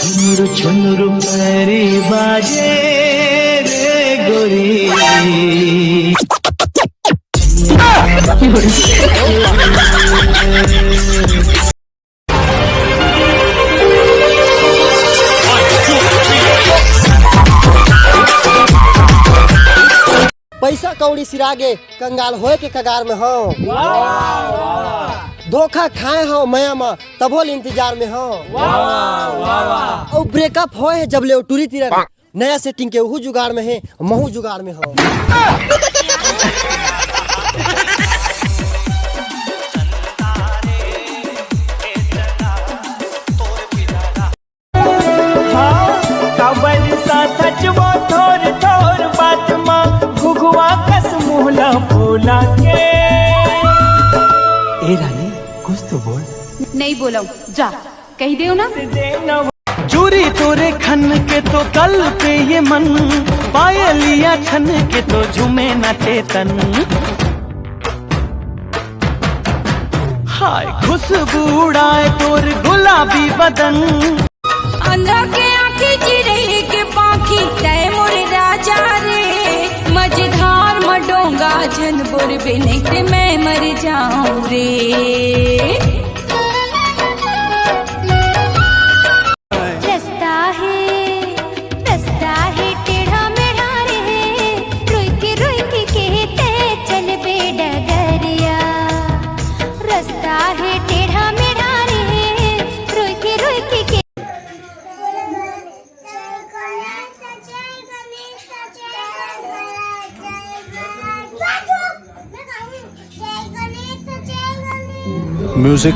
झुनुर झुनुर पैरी बाजे रे गोरी। पैसा कौड़ी सिरागे कंगाल होए के कगार में हो। धोखा खाए हो मया में तभो इंतजार में हो। और ब्रेकअप होए है जब ले टूरी तीर नया सेटिंग के वहू जुगाड़ में है महू जुगाड़ में हो। बोला के ए रानी कुछ तो बोल। नहीं बोला जा कही दे ना। चूरी तोरे खन के तो कल पे ये मन, पायलिया छन के तो झूमे न चेतन। हाय खुशबू उड़ाए तोर गुलाबी बदन। अंधा के आँखी चिरे के पाखी तय मोर राजा रे। मझधार मडोंगा जनपुर बिनिक मैं मर जाऊं रे। रास्ता है टेढ़ा मेढ़ा रे। रुक कहते चल बे डगरिया। रास्ता है टेढ़ा मेढ़ा रे। रुक के म्यूजिक